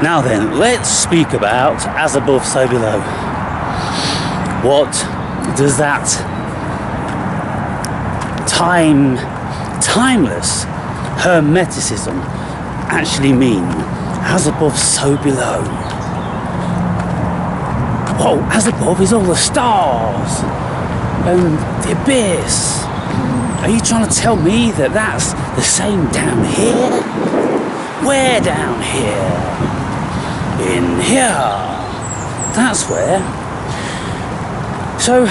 Now then, let's speak about as above, so below. What does that timeless hermeticism actually mean? As above, so below. Well, as above is all the stars and the abyss. Are you trying to tell me that that's the same down here? Where down here? In here. That's where. So,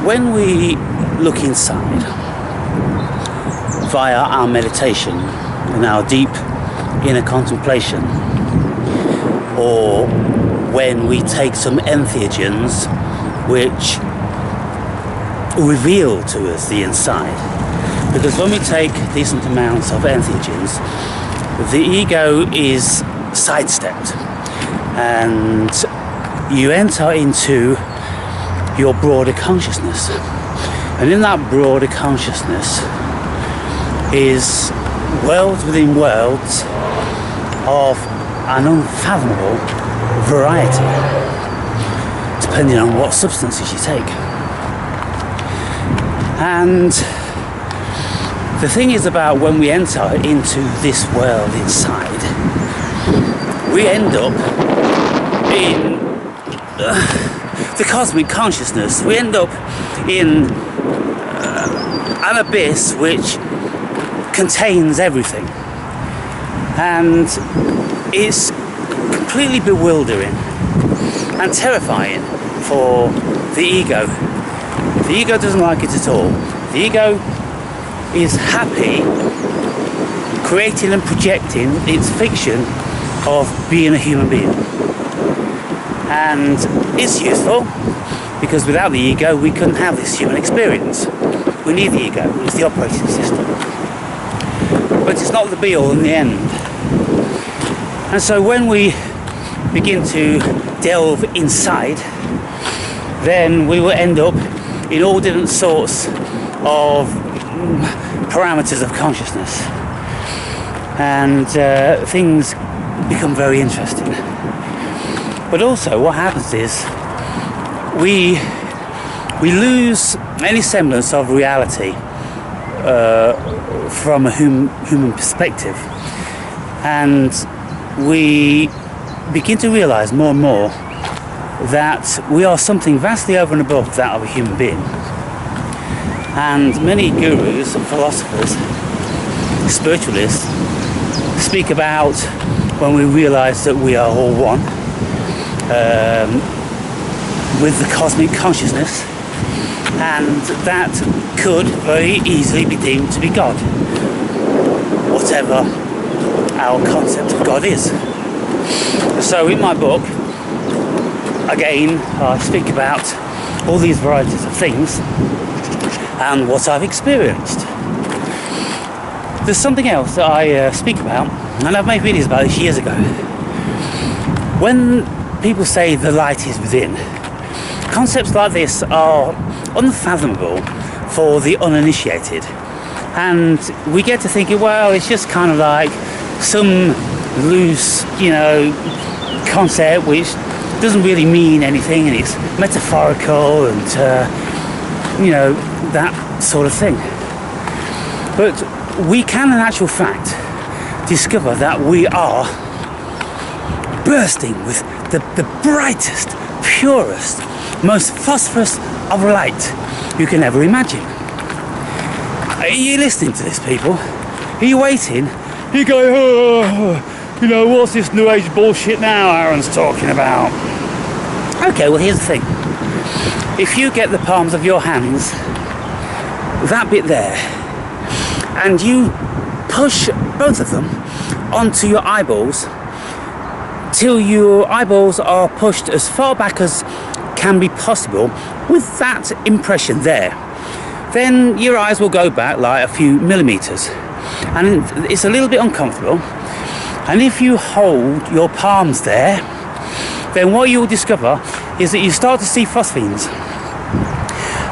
when we look inside via our meditation and our deep inner contemplation, or when we take some entheogens which reveal to us the inside, because when we take decent amounts of entheogens, the ego is sidestepped and you enter into your broader consciousness, and in that broader consciousness is worlds within worlds of an unfathomable variety, depending on what substances you take. And the thing is about when we enter into this world inside, we end up in the cosmic consciousness. We end up in an abyss which contains everything, and it's completely bewildering and terrifying for the ego. The ego doesn't like it at all. The ego is happy creating and projecting its fiction of being a human being, and it's useful because without the ego we couldn't have this human experience. We need the ego. It's the operating system, but it's not the be all and the end. And so when we begin to delve inside, then we will end up in all different sorts of parameters of consciousness, and things become very interesting. But also what happens is we lose any semblance of reality from a human perspective, and we begin to realize more and more that we are something vastly over and above that of a human being. And many gurus and philosophers, spiritualists, speak about when we realize that we are all one with the cosmic consciousness, and that could very easily be deemed to be God, whatever our concept of God is. So in my book, again, I speak about all these varieties of things and what I've experienced. There's something else that I speak about, and I've made videos about this years ago. When people say the light is within, concepts like this are unfathomable for the uninitiated, and we get to thinking, well, it's just kind of like some loose, concept which doesn't really mean anything, and it's metaphorical and that sort of thing. But we can in actual fact discover that we are bursting with the brightest, purest, most phosphorus of light you can ever imagine. Are you listening to this, people? Are you waiting? You go, what's this new age bullshit now Aaron's talking about? Okay, well here's the thing. If you get the palms of your hands, that bit there, and you push both of them onto your eyeballs till your eyeballs are pushed as far back as can be possible with that impression there, then your eyes will go back like a few millimeters, and it's a little bit uncomfortable. And if you hold your palms there, then what you will discover is that you start to see phosphenes,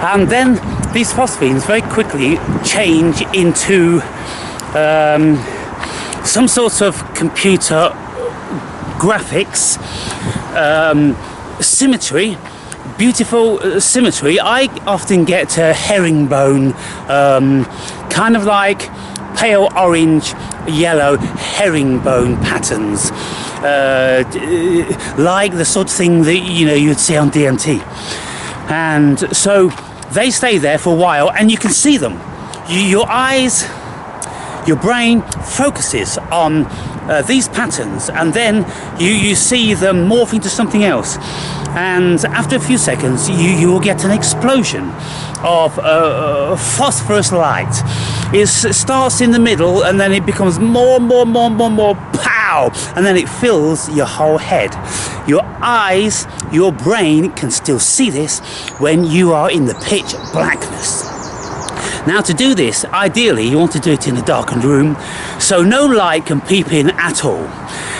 and then these phosphenes very quickly change into some sort of computer graphics, symmetry, beautiful symmetry. I often get herringbone, kind of like pale orange, yellow herringbone patterns, like the sort of thing that you'd see on DMT. And so they stay there for a while, and you can see them. Your eyes, your brain focuses on these patterns, and then you see them morph into something else. And after a few seconds, you will get an explosion of phosphorus light. It starts in the middle, and then it becomes more, pow, and then it fills your whole head. Your eyes, your brain can still see this when you are in the pitch blackness. Now, to do this, ideally you want to do it in a darkened room, so no light can peep in at all.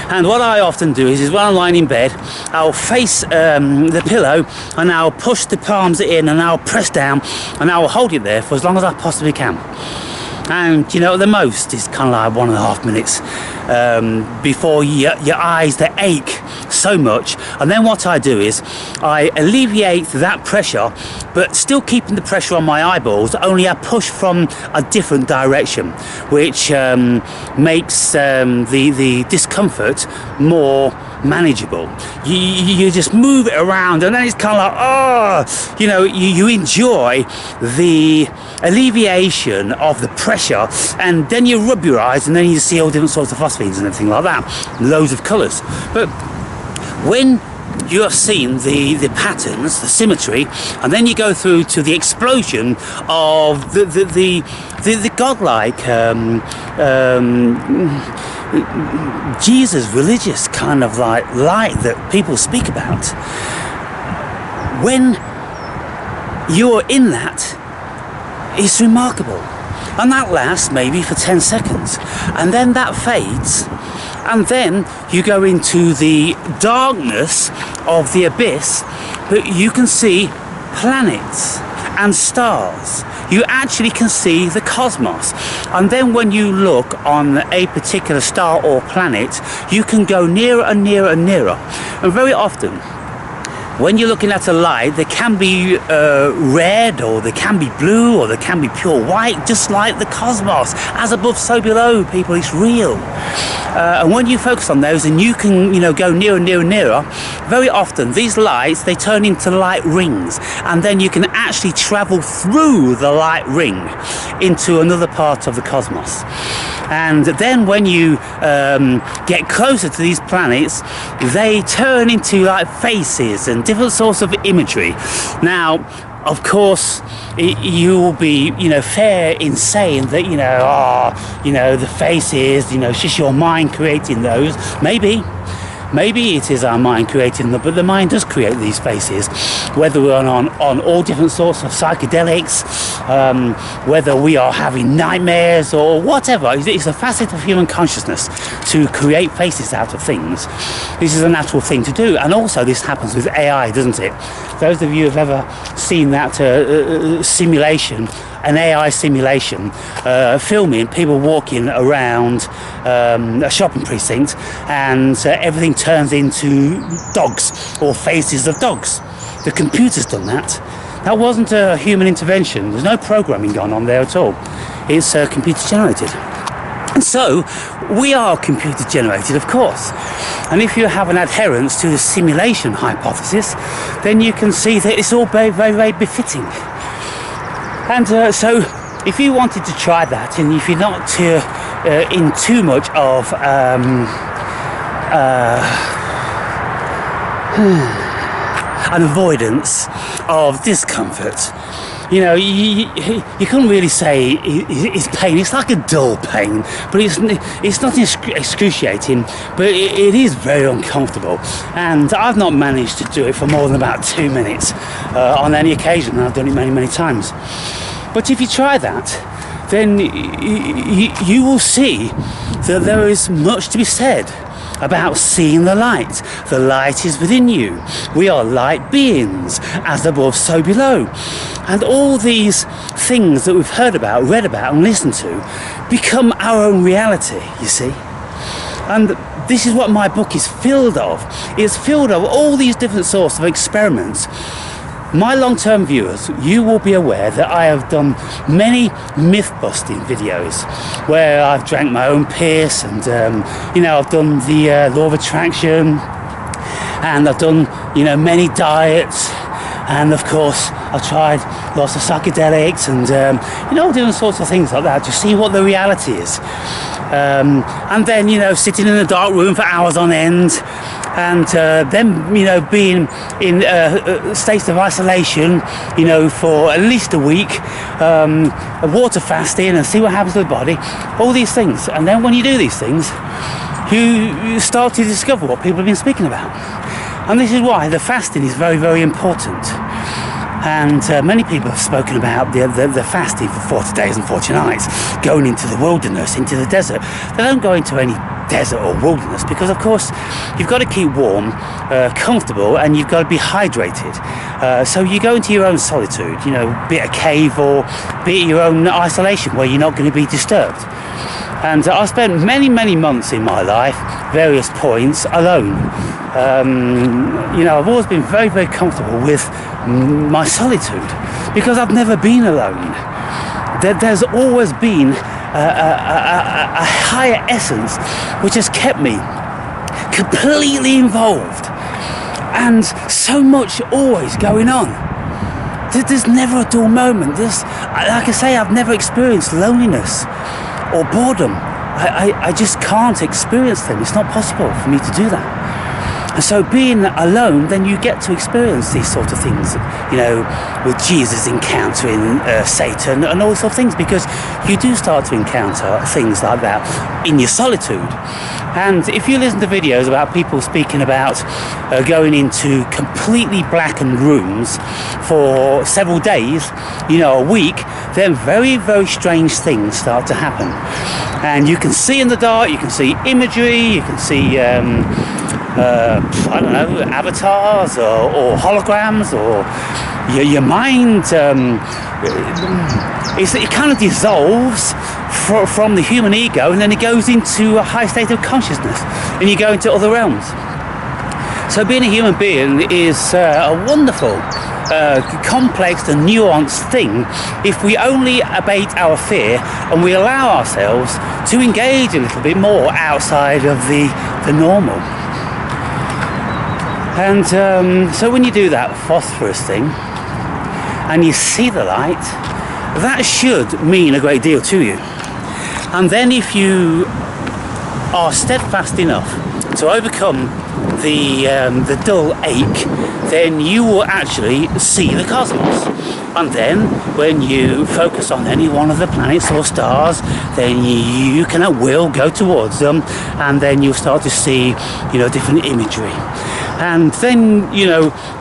And what I often do is when I'm lying in bed, I'll face the pillow, and I'll push the palms in, and I'll press down, and I'll hold it there for as long as I possibly can. And the most is kind of like 1.5 minutes before your eyes, they ache so much. And then what I do is I alleviate that pressure, but still keeping the pressure on my eyeballs, only I push from a different direction, which makes the discomfort more manageable. You just move it around, and then it's kind of like, you enjoy the alleviation of the pressure, and then you rub your eyes, and then you see all different sorts of phosphenes and everything like that, loads of colours. But when you're seeing the patterns, the symmetry, and then you go through to the explosion of the godlike Jesus religious kind of like light that people speak about. When you're in that, it's remarkable, and that lasts maybe for 10 seconds, and then that fades, and then you go into the darkness of the abyss, but you can see planets and stars. You actually can see the cosmos. And then when you look on a particular star or planet, you can go nearer and nearer and nearer. And very often, when you're looking at a light, they can be red, or they can be blue, or they can be pure white, just like the cosmos. As above, so below, people, it's real. And when you focus on those, and you can, go nearer and nearer and nearer, very often these lights, they turn into light rings, and then you can actually travel through the light ring into another part of the cosmos. And then when you get closer to these planets, they turn into like faces and different sorts of imagery. Now, of course, you will be, fair in saying that, the faces, it's just your mind creating those. Maybe it is our mind creating them, but the mind does create these faces, whether we're on all different sorts of psychedelics, whether we are having nightmares or whatever. It's a facet of human consciousness to create faces out of things. This is a natural thing to do, and also this happens with AI, doesn't it? Those of you who have ever seen that simulation, an AI simulation, filming people walking around a shopping precinct, and everything turns into dogs or faces of dogs. The computer's done that. That wasn't a human intervention. There's no programming going on there at all. It's computer generated. And so, we are computer generated, of course. And if you have an adherence to the simulation hypothesis, then you can see that it's all very, very, very befitting. And so, if you wanted to try that, and if you're not in too much of an avoidance of discomfort, you couldn't really say it's pain. It's like a dull pain, but it's not excruciating, but it is very uncomfortable. And I've not managed to do it for more than about 2 minutes on any occasion, and I've done it many, many times. But if you try that, then you will see that there is much to be said about seeing the light. The light is within you. We are light beings, as above, so below. And all these things that we've heard about, read about, and listened to become our own reality, you see. And this is what my book is filled of. It's filled of all these different sorts of experiments. My long-term viewers, you will be aware that I have done many myth-busting videos where I've drank my own piss, and I've done the law of attraction, and I've done many diets, and of course I've tried lots of psychedelics, and doing sorts of things like that to see what the reality is. And then sitting in a dark room for hours on end, and then being in states of isolation for at least a week, water fasting, and see what happens to the body, all these things. And then when you do these things, you start to discover what people have been speaking about. And this is why the fasting is very, very important. And many people have spoken about the fasting for 40 days and 40 nights, going into the wilderness, into the desert. They don't go into any desert or wilderness because, of course, you've got to keep warm, comfortable, and you've got to be hydrated. So you go into your own solitude, be it a cave or be it your own isolation where you're not going to be disturbed. And I've spent many, many months in my life, various points, alone. I've always been very, very comfortable with my solitude because I've never been alone. There's always been a higher essence which has kept me completely involved, and so much always going on. There's never a dull moment. Like I say, I've never experienced loneliness or boredom. I just can't experience them. It's not possible for me to do that. And so being alone, then you get to experience these sort of things, with Jesus encountering Satan and all sorts of things, because you do start to encounter things like that in your solitude. And if you listen to videos about people speaking about going into completely blackened rooms for several days, a week, then very, very strange things start to happen. And you can see in the dark, you can see imagery, you can see avatars or holograms, or your mind. It kind of dissolves from the human ego, and then it goes into a high state of consciousness, and you go into other realms. So being a human being is a wonderful, complex and nuanced thing if we only abate our fear and we allow ourselves to engage a little bit more outside of the normal. And so when you do that phosphorus thing and you see the light, that should mean a great deal to you. And then if you are steadfast enough to overcome the dull ache, then you will actually see the cosmos. And then when you focus on any one of the planets or stars, then you can at will go towards them, and then you'll start to see different imagery. And then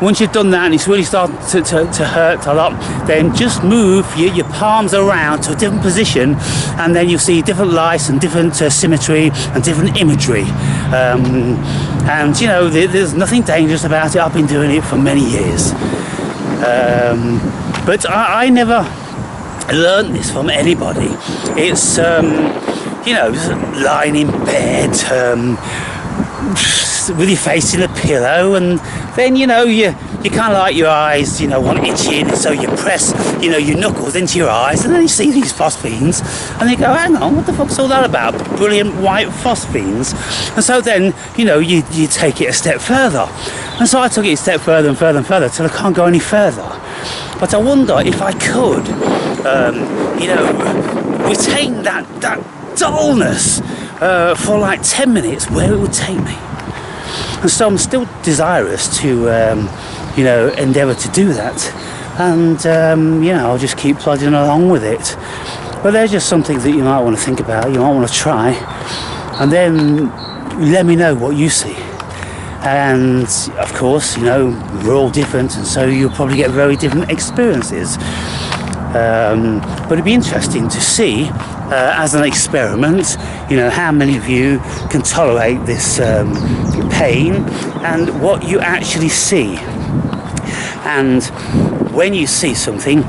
once you've done that and it's really starting to hurt a lot, then just move your palms around to a different position, and then you'll see different lights and different symmetry and different imagery. And there's nothing dangerous about it. I've been doing it for many years. But I never learned this from anybody. It's just lying in bed with your face in a pillow, and then you kind of like your eyes want itching, so you press your knuckles into your eyes, and then you see these phosphenes, and you go, hang on, what the fuck's all that about? Brilliant white phosphenes. And so then you take it a step further, and so I took it a step further and further and further till I can't go any further. But I wonder if I could retain that dullness for like 10 minutes, where it would take me. And so I'm still desirous to endeavour to do that, and I'll just keep plodding along with it. But there's just something that you might want to think about, you might want to try, and then let me know what you see. And of course we're all different, and so you'll probably get very different experiences, but it'd be interesting to see as an experiment how many of you can tolerate this pain and what you actually see. And when you see something,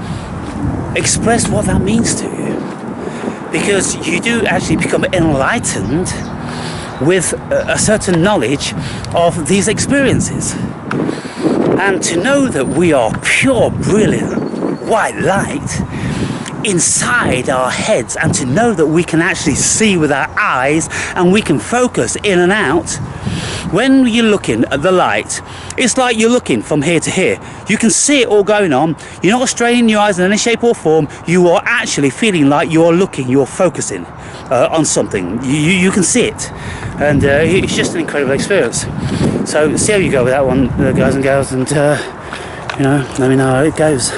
express what that means to you, because you do actually become enlightened with a certain knowledge of these experiences. And to know that we are pure, brilliant white light inside our heads, and to know that we can actually see with our eyes and we can focus in and out. When you're looking at the light, it's like you're looking from here to here. You can see it all going on. You're not straining your eyes in any shape or form. You are actually feeling like you're looking, you're focusing on something. You can see it. And it's just an incredible experience. So see how you go with that one, guys and girls, and you know, let me know how it goes.